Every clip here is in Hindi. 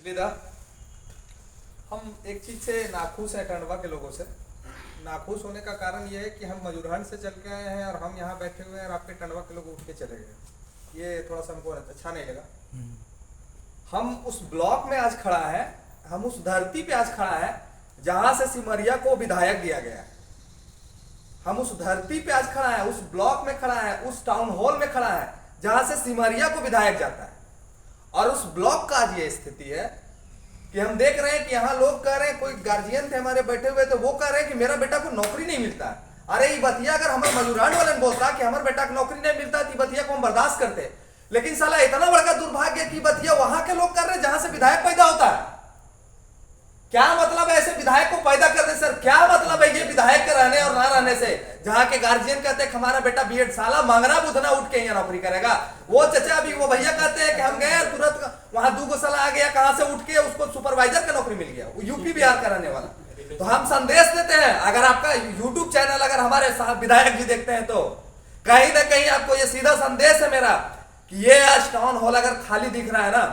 विदा हम एक चीज से नाखुश हैं टंडवा के लोगों से। नाखुश होने का कारण ये है कि हम मजूरहट से चल के आए हैं और हम यहाँ बैठे हुए हैं और आपके टंडवा के लोग उठ के चले गए। ये थोड़ा सा हमको अच्छा नहीं लगा। हम उस ब्लॉक में आज खड़ा है, हम उस धरती पे आज खड़ा है जहां से सिमरिया को विधायक दिया गया है। हम उस धरती पे आज खड़ा है, उस ब्लॉक में खड़ा है, उस टाउन हॉल में खड़ा है जहां से सिमरिया को विधायक जाता है। और उस ब्लॉक का आज ये स्थिति है कि हम देख रहे हैं कि यहाँ लोग कह रहे हैं, कोई गार्जियन थे हमारे बैठे हुए तो वो कह रहे हैं कि मेरा बेटा को नौकरी नहीं मिलता है। अरे ये बतिया अगर हमारे मजूरान वाले बोलता कि हमारे बेटा को नौकरी नहीं मिलता तो बतिया को हम बर्दाश्त करते, लेकिन साला इतना बड़ा दुर्भाग्य कि बतिया वहां के लोग कर रहे हैं जहां से विधायक पैदा होता है। क्या मतलब है ऐसे विधायक को पैदा करने सर? क्या मतलब है ये विधायक के रहने और ना रहने से? जहां के गार्जियन कहते हैं हमारा बेटा बीएड साला मांगना बुधना उठ के यहाँ नौकरी करेगा। वो चचा भी वो भैया कहते हैं कि हम गए तुरंत वहां 2 साल आ गया, कहां से उठ के उसको सुपरवाइजर का नौकरी मिल गया, वो यूपी बिहार का रहने वाला। तो हम संदेश देते हैं, अगर आपका यूट्यूब चैनल अगर हमारे विधायक जी देखते हैं तो कहीं ना कहीं आपको ये सीधा संदेश है मेरा कि ये आज टाउन हॉल अगर खाली दिख रहा है ना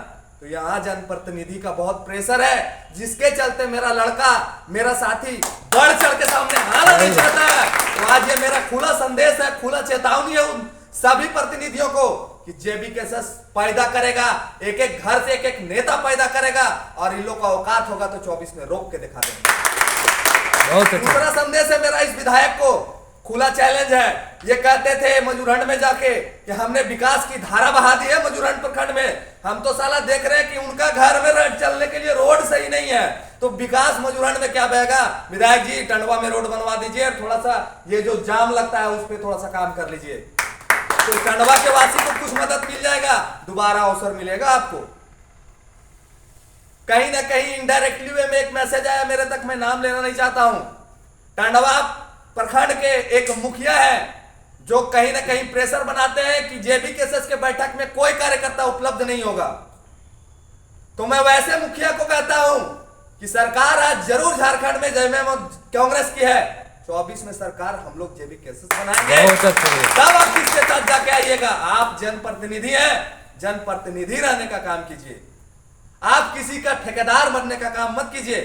तो यहाँ जनप्रतिनिधि का बहुत प्रेशर है, जिसके चलते मेरा लड़का मेरा साथी बढ़ चढ़ के सामने आना नहीं चाहता है। तो आज ये मेरा खुला संदेश है, खुला चेतावनी है उन सभी प्रतिनिधियों को कि जेबी केसेस पैदा करेगा, एक एक घर से एक एक नेता पैदा करेगा और इन लोग का औकात होगा तो 24 में रोक के दिखा देंगे। दूसरा संदेश है मेरा इस विधायक को, खुला चैलेंज है। ये कहते थे मजूरहट में जाके कि हमने विकास की धारा बहा दी है मजूरहट प्रखंड में। हम तो साला देख रहे हैं कि उनका घर में चलने के लिए रोड सही नहीं है, तो विकास मजूरहट में क्या बहेगा? विधायक जी टंडवा में रोड बनवा दीजिए, थोड़ा सा ये जो जाम लगता है उस पर थोड़ा सा काम कर लीजिए, तो टंडवा के वासी को कुछ मदद मिल जाएगा, दोबारा अवसर मिलेगा आपको। कहीं ना कहीं इनडायरेक्टली वे में एक मैसेज आया मेरे तक, मैं नाम लेना नहीं चाहता हूं। टंडवा प्रखंड के एक मुखिया है जो कहीं ना कहीं प्रेशर बनाते हैं कि जेबी केसेस के बैठक में कोई कार्यकर्ता उपलब्ध नहीं होगा। तो मैं वैसे मुखिया को कहता हूं कि सरकार आज जरूर झारखंड में जय कांग्रेस की है, 24 में सरकार हम लोग जेबी केसेस बनाएंगे, तब आप किसके साथ जाके आइएगा। आप जनप्रतिनिधि हैं, जनप्रतिनिधि रहने का काम कीजिए, आप किसी का ठेकेदार बनने का काम मत कीजिए।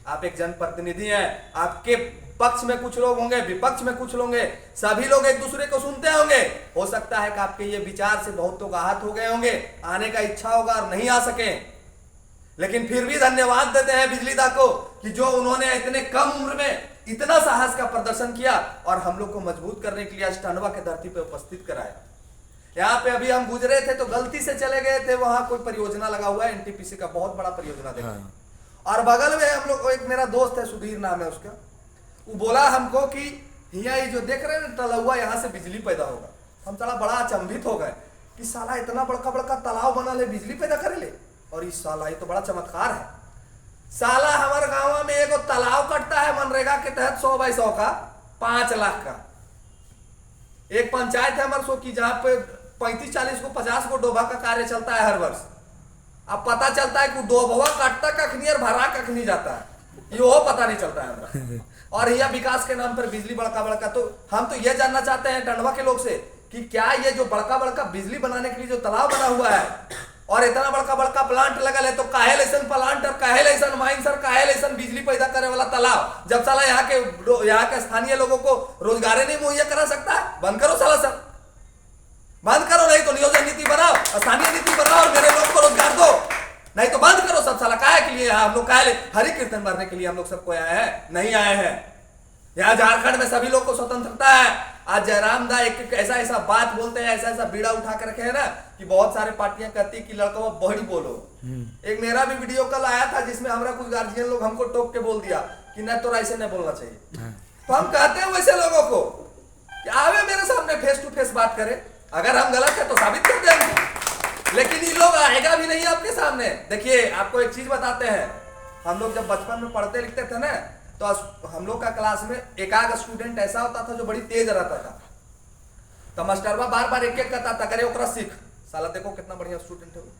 आप एक जनप्रतिनिधि हैं, आपके पक्ष में कुछ लोग होंगे, विपक्ष में कुछ लोग होंगे, सभी लोग एक दूसरे को सुनते होंगे। हो सकता है कि आपके ये विचार से बहुत लोग आहत हो गए होंगे, आने का इच्छा होगा और नहीं आ सके, लेकिन फिर भी धन्यवाद देते हैं बिजलीदा को कि जो उन्होंने इतने कम उम्र में इतना साहस का प्रदर्शन किया और हम लोग को मजबूत करने के लिए आज टंडवा के धरती पे उपस्थित कराया। यहाँ पे अभी हम गुजरे थे तो गलती से चले गए थे, वहां कोई परियोजना लगा हुआ है एनटीपीसी का, बहुत बड़ा परियोजना देखा। और बगल में हम लोग, एक मेरा दोस्त है सुधीर नाम है उसका, वो बोला हमको कि यहाँ ये जो देख रहे हैं तलुआ यहाँ से बिजली पैदा होगा। हम साला बड़ा अचंभित हो गए कि साला इतना बड़का बड़का तालाब बना ले, बिजली पैदा करे ले, और इस साला ये तो बड़ा चमत्कार है। साला हमारे गांव में एक तालाब कटता है मनरेगा के तहत 100 बाई 100 का 5 लाख का। एक पंचायत है हमारे सो की जहाँ पे 35-40 को 50 को डोभा का कार्य चलता है हर वर्ष। अब पता चलता है कि डोभवा कटता कखनी और भरा कखनी जाता है, ये पता नहीं चलता है हमरा। और यह विकास के नाम पर बिजली बड़का बड़का, तो हम तो यह जानना चाहते हैं टंडवा के लोग से कि क्या ये जो बड़का बड़का बिजली बनाने के लिए जो तालाब बना हुआ है और इतना बड़का बड़का प्लांट लगा है, तो काहे लेसन प्लांट और काहे लेसन माइंस और काहे लेसन बिजली पैदा करे वाला तालाब, जब साला यहाँ के स्थानीय लोगों को रोजगार नहीं मुहैया करा सकता? बंद करो साला सर, बंद करो, नहीं तो नियोजन नीति बनाओ, स्थानीय नीति बनाओ और मेरे लोग को रोजगार दो, नहीं तो बंद करो सब। साला काहे के लिए हम लोग, काहे हरि कीर्तन भरने के लिए हम लोग सबको आए हैं? नहीं आए हैं। यहाँ झारखंड में सभी लोग को स्वतंत्रता है। आज जयराम दा एक ऐसा ऐसा बात बोलते हैं, ऐसा ऐसा बीड़ा उठा के रखे हैं ना कि बहुत सारे पार्टियां कहती कि लड़का वो बड़ी बोलो। एक मेरा भी वीडियो कल आया था जिसमें हमारा कुछ गार्जियन लोग हमको टोक के बोल दिया कि नहीं तो ऐसे नहीं बोलना चाहिए। तो हम कहते हैं वैसे लोगों को कि आवे मेरे सामने फेस टू फेस बात करे, अगर हम गलत है तो साबित कर देंगे, लेकिन ये लोग आएगा भी नहीं आपके सामने। देखिए आपको एक चीज बताते हैं, हम लोग जब बचपन में पढ़ते लिखते थे ना तो हम लोग का क्लास में एक आध स्टूडेंट ऐसा होता था जो बड़ी तेज रहता था, तो मास्टरवा बार बार एक एक कहता था करे ओकरा सीख, साला देखो कितना बढ़िया स्टूडेंट है वो,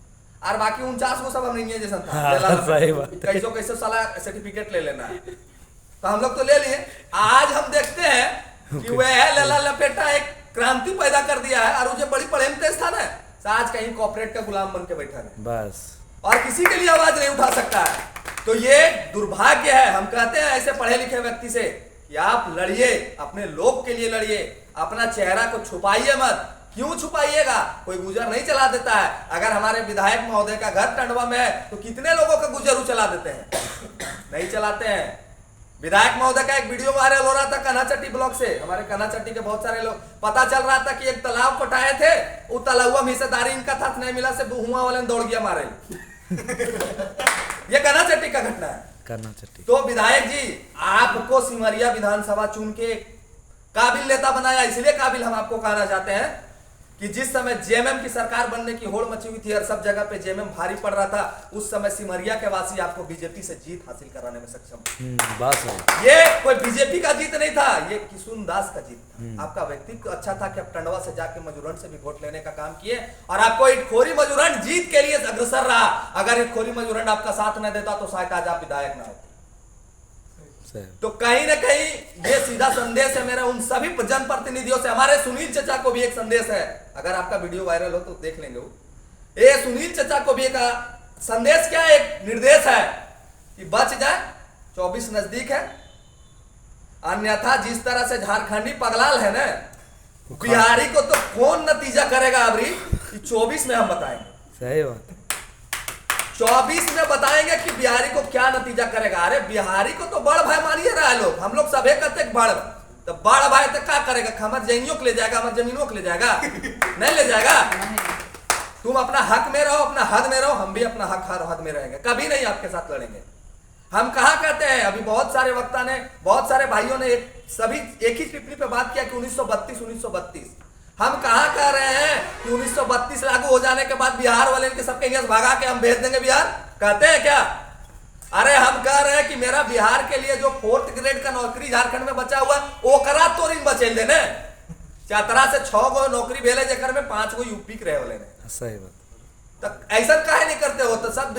और बाकी 49 को सब हम नहीं है जैसा था, कैसे साला सर्टिफिकेट ले लेना है। तो हम लोग तो ले लिए। आज हम देखते हैं कि वह लला लपेटा एक क्रांति पैदा कर दिया है, और जो बड़ी पढ़े में तेज था ना आज कहीं कॉर्पोरेट का गुलाम बन के बैठा है। बस और किसी के लिए आवाज नहीं उठा सकता है। तो ये दुर्भाग्य है। हम कहते हैं ऐसे पढ़े लिखे व्यक्ति से कि आप लड़िए, अपने लोग के लिए लड़िए, अपना चेहरा को छुपाइए मत। क्यों छुपाइएगा? कोई गुजर नहीं चला देता है। अगर हमारे विधायक महोदय का घर टंडवा में है तो कितने लोगों का गुजर चला देते हैं? नहीं चलाते हैं। विधायक महोदय का एक वीडियो वायरल हो रहा था कन्हाचट्टी ब्लॉक से। हमारे कन्हाचट्टी के बहुत सारे लोग, पता चल रहा था कि एक तालाब पटाए थे, वो तालाब में हिस्सेदारी इनका था, नहीं मिला से हुआ वाले ने दौड़ गया मारे। ये कन्हाचट्टी का घटना है। कन्हाचट्टी। तो विधायक जी, आपको सिमरिया विधानसभा चुन के काबिल नेता बनाया, इसलिए काबिल हम आपको कहना चाहते हैं कि जिस समय जेएमएम की सरकार बनने की होड़ मची हुई थी और सब जगह पे जेएमएम भारी पड़ रहा था, उस समय सिमरिया के वासी आपको बीजेपी से जीत हासिल कराने में सक्षम। बात है। ये कोई बीजेपी का जीत नहीं था, ये किशुन दास का जीत था। आपका व्यक्तित्व अच्छा था कि आप टंडवा से जाके मजूरन से भी वोट लेने का काम किए और आपको इटखोरी मजूरन जीत के लिए अग्रसर रहा। अगर इटखोरी मजूरन आपका साथ न देता तो शायद आज आप विधायक ना होते। तो कहीं ना कहीं ये सीधा संदेश है मेरा उन सभी जनप्रतिनिधियों से। हमारे सुनील चचा को भी एक संदेश है, अगर आपका वीडियो वायरल हो तो देख लेंगे वो। ये सुनील चचा को भी एक संदेश, क्या एक निर्देश है कि बच जाए, 24 नजदीक है। अन्यथा जिस तरह से झारखंडी पगलाल है ना, बिहारी को तो कौन नतीजा करेगा अबरी, 24 में हम बताएंगे। सही बात। 24 में बताएंगे कि बिहारी को क्या नतीजा करेगा। अरे बिहारी को तो बड़ भाई मानिए रहा है लोग, हम लोग सभे कहते बड़, तो बड़ भाई तो क्या करेगा? हमारे जमीनों को ले जाएगा, हमारे जमीनों को ले जाएगा? नहीं ले जाएगा। तुम अपना हक में रहो, अपना हद में रहो, हम भी अपना हद में रहेंगे, कभी नहीं आपके साथ लड़ेंगे। हम कहा कहते हैं, अभी बहुत सारे वक्ता ने, बहुत सारे भाइयों ने सभी एक ही टिप्पणी पे बात किया कि 1932 हम कहां कह रहे हैं कि 1932 लागू हो जाने के बाद बिहार वाले के सबके यहाँ भागा के हम भेज देंगे बिहार, कहते हैं क्या? अरे हम कह रहे हैं कि मेरा बिहार के लिए जो 4th ग्रेड का नौकरी झारखंड में बचा हुआ ओकरा तो रिंग बचेल देने। चतरा से 6 गो नौकरी भेले जेकर में 5 गो यूपी के रहे वाले ने। सही बात। तो ऐसा काहे नहीं करते हो? तो सब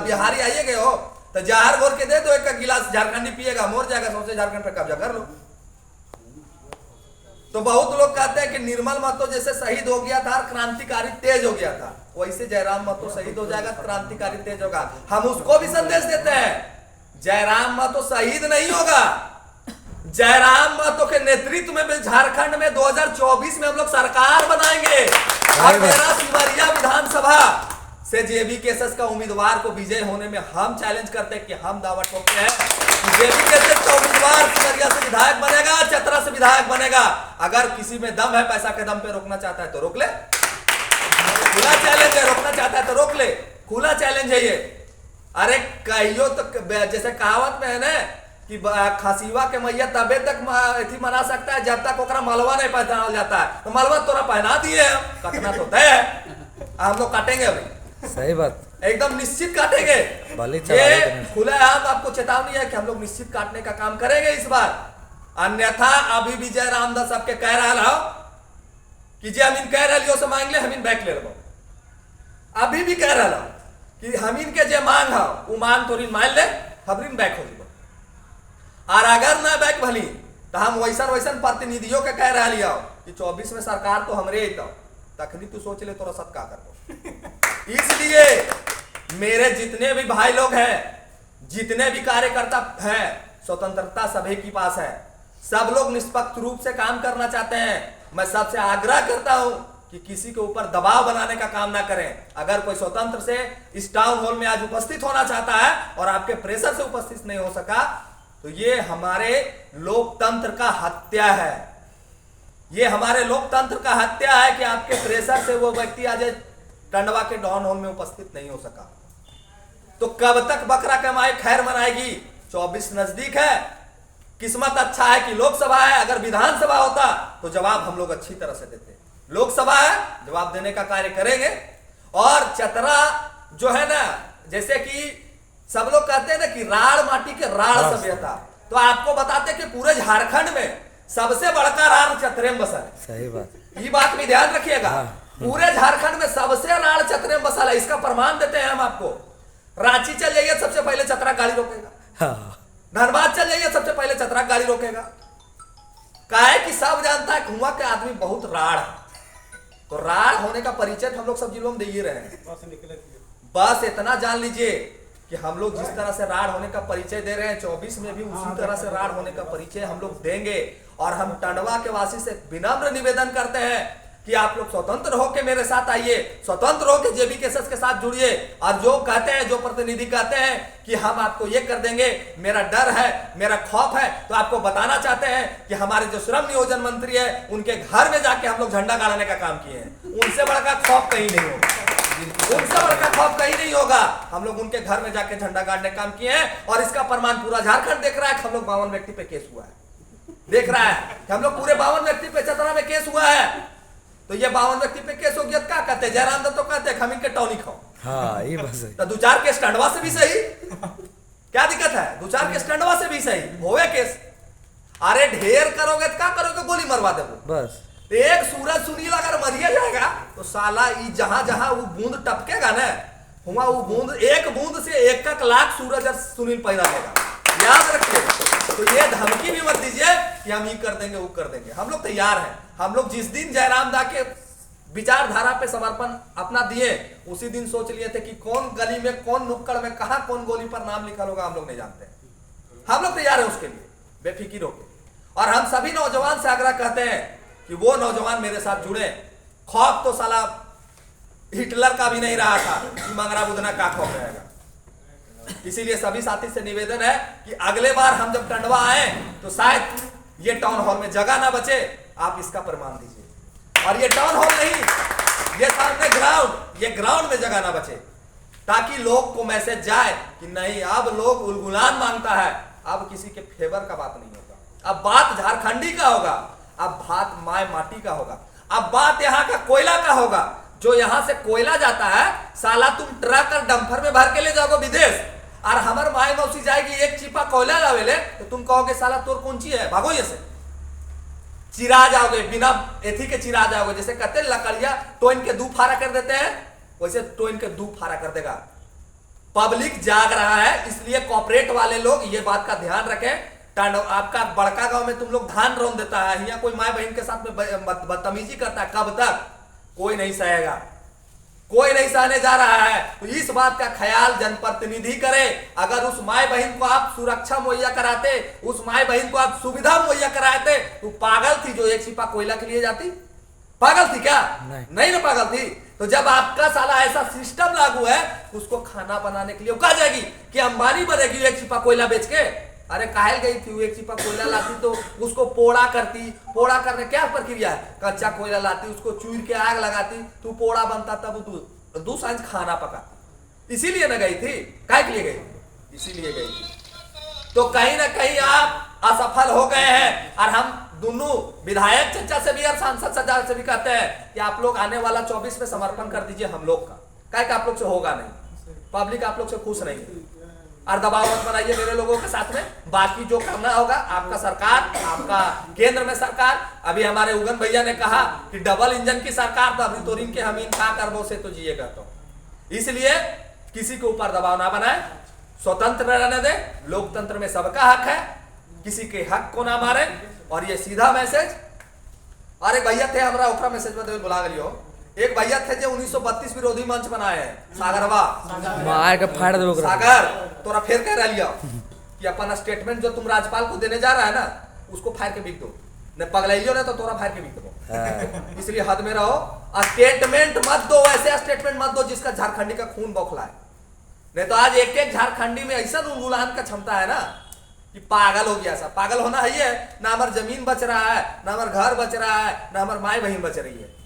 बिहारी आइए गए हो तो जहर घोर के दे दो, एक गिलास झारखंडी पिएगा, मोर जाएगा, सौसे झारखंड पे कब्जा कर लो। तो बहुत लोग कहते हैं कि निर्मल महतो जैसे शहीद हो गया था, क्रांतिकारी तेज हो गया था, वैसे जयराम महतो शहीद हो जाएगा, क्रांतिकारी तेज होगा। हम उसको भी संदेश देते हैं, जयराम महतो शहीद नहीं होगा। जयराम महतो के नेतृत्व में झारखंड में 2024 में हम लोग सरकार बनाएंगे और मेरा सिमरिया विधानसभा से जेबी केसेस का उम्मीदवार को विजय होने में हम चैलेंज करते हैं कि हम दावा ठोकते हैं कि जेबी केसेस का उम्मीदवार सिमरिया से विधायक बनेगा, चतरा से विधायक बनेगा। अगर किसी में दम है, पैसा के दम पे रोकना चाहता है तो रोक ले, खुला चैलेंज है। रोकना चाहता है तो रोक ले, खुला चैलेंज है ये। अरे कहियो तो जैसे कहावत में है ना कि खसीवा के मैया तबे तक मना सकता है जब तक ओकरा मलवा नहीं पहनाया जाता है। तो मलवा तोरा पहना दिए, कटना तो तय है, हम लोग काटेंगे अभी। सही बात, एकदम निश्चित काटेंगे। ये खुलेआम आपको चेतावनी है कि हम लोग निश्चित काटने का काम करेंगे इस बार। अन्यथा अभी भी जय रामदास आपके कह रहा हो कि जे हम इन कह रही से मांग ले, हम इन बैक ले लो। अभी भी कह रहा कि हम इनके जे मांग हो वो मांग थोड़ी मान ले, हम बैक हो जाओ। और अगर ना बैक भली तो हम वैसन प्रतिनिधियों के कह रहा कि 24 में सरकार तो हमरे ही तखनी तू सोच ले तोरा सब का कर। इसलिए मेरे जितने भी भाई लोग हैं, जितने भी कार्यकर्ता हैं, स्वतंत्रता सभी के पास है। सब लोग निष्पक्ष रूप से काम करना चाहते हैं। मैं सबसे आग्रह करता हूं कि किसी के ऊपर दबाव बनाने का काम ना करें। अगर कोई स्वतंत्र से इस टाउन हॉल में आज उपस्थित होना चाहता है और आपके प्रेशर से उपस्थित नहीं हो सका तो ये हमारे लोकतंत्र का हत्या है। ये हमारे लोकतंत्र का हत्या है कि आपके प्रेशर से वो व्यक्ति आज टंडवा के टाउन हॉल में उपस्थित नहीं हो सका। तो कब तक बकरा कमाए खैर मनाएगी? 24 नजदीक है। किस्मत अच्छा है कि लोकसभा है, अगर विधानसभा होता तो जवाब हम लोग अच्छी तरह से देते। लोकसभा है, जवाब देने का कार्य करेंगे। और चतरा जो है ना, जैसे कि सब लोग कहते हैं ना कि राड़ माटी के राड़ सभ्यता, तो आपको बताते कि पूरे झारखंड में सबसे बड़का राड़ चतरे में बसा है। सही बात, ये बात भी ध्यान रखिएगा। पूरे झारखंड में सबसे राड़ चतरे में बसा है। इसका प्रमाण देते हैं हम आपको। रांची चल जाइए, सबसे पहले चतरा गाड़ी रोकेगा। धनबाद चल जाइए, सबसे पहले चतरा गाड़ी रोकेगा। काहे कि सब जानता है हुआ के आदमी बहुत राड़ है। तो राड़ होने का परिचय हम लोग सब जिलों में दे ही रहे हैं। बस इतना जान लीजिए कि हम लोग जिस तरह से राड होने का परिचय दे रहे हैं 24 में भी उसी तरह से राड होने का परिचय हम लोग देंगे। और हम टंडवा के वासी से विनम्र निवेदन करते हैं कि आप लोग स्वतंत्र होकर मेरे साथ आइए, स्वतंत्र होकर जेबी केसेस के साथ जुड़िए। और जो कहते हैं, जो प्रतिनिधि कहते हैं कि हम आपको ये कर देंगे, मेरा डर है, मेरा खौफ है, तो आपको बताना चाहते हैं कि हमारे जो श्रम नियोजन मंत्री है उनके घर में जाके हम लोग झंडा गाड़ने का काम किए हैं। उनसे बड़ा खौफ कहीं नहीं होगा, उनसे बड़ा खौफ कहीं नहीं होगा। हम लोग उनके घर में जाके झंडा गाड़ने का काम किए हैं और इसका प्रमाण पूरा झारखंड देख रहा है कि हम लोग 52 व्यक्ति पे केस हुआ है, देख रहा है कि हम लोग पूरे 52 व्यक्ति पे चतरा में केस हुआ है। तो ये 52 व्यक्ति पे केस हो गया, क्या कहते हैं? जयराम दत्त तो कहते हैं हम इनके टॉनी खाओ। हाँ ये बस है। तो 2-4 केस टंडवा से भी सही, क्या दिक्कत है? 2-4 केस टंडवा से भी सही होवे केस। अरे ढेर करोगे तो क्या करोगे? गोली मरवा दोगे बस। एक सूरज सुनील अगर मरिया जाएगा तो साला जहां जहां वो बूंद टपकेगा ना, हुआ वो बूंद, एक बूंद से 1 लाख सूरज और सुनील पैदा लेगा, याद रखिए। तो ये धमकी भी मत दीजिए कि हम ये कर देंगे वो कर देंगे। हम लोग तैयार हैं। हम लोग जिस दिन जयराम दा के विचारधारा पे समर्पण अपना दिए उसी दिन सोच लिए थे कि कौन गली में, कौन नुक्कड़ में, कहां कौन गोली पर नाम लिखा होगा हम लोग नहीं जानते। हम लोग तैयार हैं उसके लिए, बेफिक्र होकर। और हम सभी नौजवान से आग्रह करते हैं कि वो नौजवान मेरे साथ जुड़े। खौफ तो साला हिटलर का भी नहीं रहा था कि मंगरा बुधना का खौफ रहेगा। इसीलिए सभी साथी से निवेदन है कि अगले बार हम जब टंडवा आए तो शायद ये टाउन हॉल में जगह ना बचे, आप इसका प्रमाण दीजिए। और ये टाउन हॉल नहीं, ये सामने ग्राउंड, ये ग्राउंड में जगह ना बचे, ताकि लोग को मैसेज जाए कि नहीं अब लोग उलगुलान मांगता है, अब किसी के फेवर का बात नहीं होगा, अब बात झारखंडी का होगा, अब बात माय माटी का होगा, अब बात यहाँ का कोयला का होगा। जो यहाँ से कोयला जाता है साला तुम ट्रक और डंपर में भर के ले जाओगे विदेश, और हमार माई मौसी जाएगी 1 चिपा कोयला लावेले तो तुम कहोगे साला तोर कौन ची है, भागो ये से। चिरा जाओगे, बिना एथी के चिरा जाओगे। जैसे कहते हैं लकड़िया टोइन के 2 फारा कर देते हैं, वैसे टोइन के 2 फारा कर देगा। पब्लिक जाग रहा है, इसलिए कॉर्पोरेट वाले लोग ये बात का ध्यान रखें। आपका बड़का गांव में तुम लोग धान रोन देता है, यहाँ कोई माँ बहन के साथ में बदतमीजी करता है, कब तक? कोई नहीं सहेगा, कोई नहीं सहने जा रहा है। तो इस बात का ख्याल जनप्रतिनिधि करे। अगर उस माए बहन को आप सुरक्षा मुहैया कराते, उस माए बहन को आप सुविधा मुहैया कराते, तो पागल थी जो 1 छिपा कोयला के लिए जाती? पागल थी क्या? नहीं ना पागल थी। तो जब आपका साला ऐसा सिस्टम लागू है, उसको खाना बनाने के लिए कहा जाएगी कि अंबानी बनेगी 1 छिपा कोयला बेच के। अरे काहे गई थी? 1 छिपा कोयला लाती तो उसको पोड़ा करती। पोड़ा करने क्या प्रक्रिया है? कच्चा कोयला लाती, उसको चूर के आग लगाती, तू पोड़ा बनता, तब तू 2 सांझ खाना पकाती। इसीलिए ना गई थी। काहे के लिए गई थी? इसीलिए गई थी। तो कहीं ना कहीं आप असफल हो गए हैं। और हम दोनों विधायक चर्चा से भी और सांसद सजा से भी कहते हैं कि आप लोग आने वाला 24 में समर्पण कर दीजिए हम लोग का। काहे कि आप लोग से होगा नहीं, पब्लिक आप लोग से खुश नहीं है। और दबाव मत बनाइए मेरे लोगों के साथ में। बाकी जो करना होगा आपका सरकार, आपका केंद्र में सरकार। अभी हमारे उगन भैया ने कहा कि डबल इंजन की सरकार, तो अभी तोरिन के हम इन खा करबो से तो जिएगा। तो इसलिए किसी के ऊपर दबाव ना बनाए, स्वतंत्र रहने दे। लोकतंत्र में सबका हक है, किसी के हक को ना मारे। और ये सीधा मैसेज। और एक भैया थे हमारा ओकरा मैसेज में बुला गलियो, एक भैया थे जो 1932 विरोधी मंच बनाए हैं, सागरवा मार के फाड़ दो सागर। तोरा फिर कह रहा कि अपन स्टेटमेंट जो तुम राज्यपाल को देने जा रहा है ना, उसको फाड़ के बिक दो। न पगलाइयो ना तो तोरा फाड़ के बिक दो। इसलिए हद में रहो। स्टेटमेंट मत दो, ऐसे स्टेटमेंट मत दो जिसका झारखंडी का खून बौखलाए। नहीं तो आज एक झारखंडी में ऐसा उलगुलान का क्षमता है ना कि पागल हो गया। सब पागल होना है। ना हमार जमीन बच रहा है, ना हमार घर बच रहा है, ना हमार माई बहन बच रही है।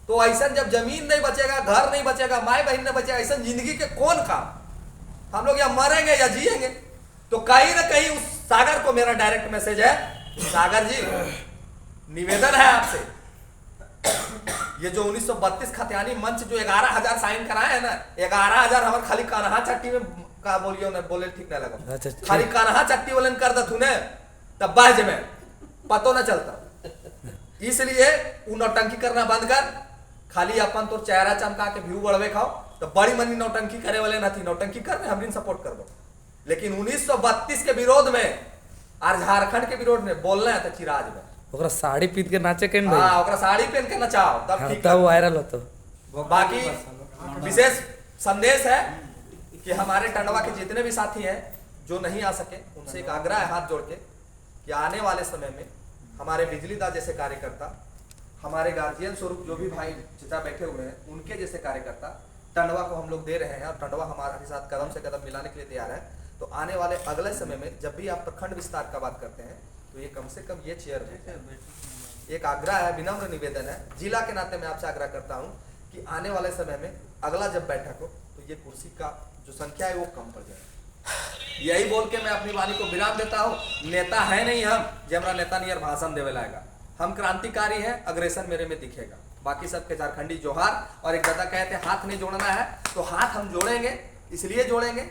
तो ऐसा जब जमीन नहीं बचेगा, घर नहीं बचेगा, माई बहन नहीं बचेगा, ऐसा जिंदगी के कौन काम? हम लोग या मरेंगे या जिएंगे। तो कहीं ना कहीं उस सागर को मेरा डायरेक्ट मैसेज है, सागर जी निवेदन है आपसे, ये जो 1932 खतियानी मंच जो 11,000 साइन कराए है ना, 11,000 हमारे खाली कान्हा चट्टी में का बोलियो ना, बोले ठीक ना लगा। खाली कान्हा चट्टी वाले कर दू ने तब बाज में पतो ना चलता। इसलिए वो नौटंकी करना बंद कर। खाली अपन तो चेहरा चमका के व्यू बढ़वे खाओ। तो बड़ी मनी नौटंकी करे वाले ना थी, नौटंकी कर हम सपोर्ट कर दो। लेकिन 1932 के विरोध में और झारखंड के विरोध में बोलना है तो चिराज में ओकरा साड़ी पीन के नाचे के ओकरा साड़ी पहन के नचाओ, तब ठीक तब वायरल होतो। बाकी विशेष संदेश है कि हमारे टंडवा के जितने भी साथी हैं जो नहीं आ सके, उनसे एक आग्रह है हाथ जोड़ के कि आने वाले समय में हमारे बिजलीदार जैसे कार्यकर्ता, हमारे गार्जियन स्वरूप जो भी भाई चिता बैठे हुए हैं, उनके जैसे कार्यकर्ता टंडवा को हम लोग दे रहे हैं और टंडवा हमारे साथ कदम से कदम मिलाने के लिए तैयार है। तो आने वाले अगले समय में जब भी आप प्रखंड विस्तार का बात करते हैं तो ये कम से कम ये चेयर है। एक आग्रह है, विनम्र निवेदन है, जिला के नाते मैं आपसे आग्रह करता हूँ कि आने वाले समय में अगला जब बैठक हो तो ये कुर्सी का जो संख्या है वो कम पड़ जाए। यही बोल के मैं अपनी वाणी को विराम देता हूँ। नेता है नहीं हम जो हमारा नेता नियर भाषण देवे लाएगा, हम क्रांतिकारी हैं, अग्रेसर मेरे में दिखेगा। बाकी सबके झारखंडी जोहार। और एक दादा कहते हैं हाथ नहीं जोड़ना है, तो हाथ हम जोड़ेंगे, इसलिए जोड़ेंगे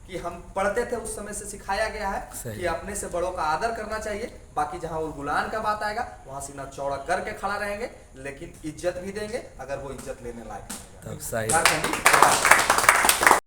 कि हम पढ़ते थे उस समय से सिखाया गया है कि अपने से बड़ों का आदर करना चाहिए। बाकी जहां उलगुलान का बात आएगा वहां सीना चौड़ा करके खड़ा रहेंगे, लेकिन इज्जत भी देंगे अगर वो इज्जत लेने लायक है। तब सही। झारखंडी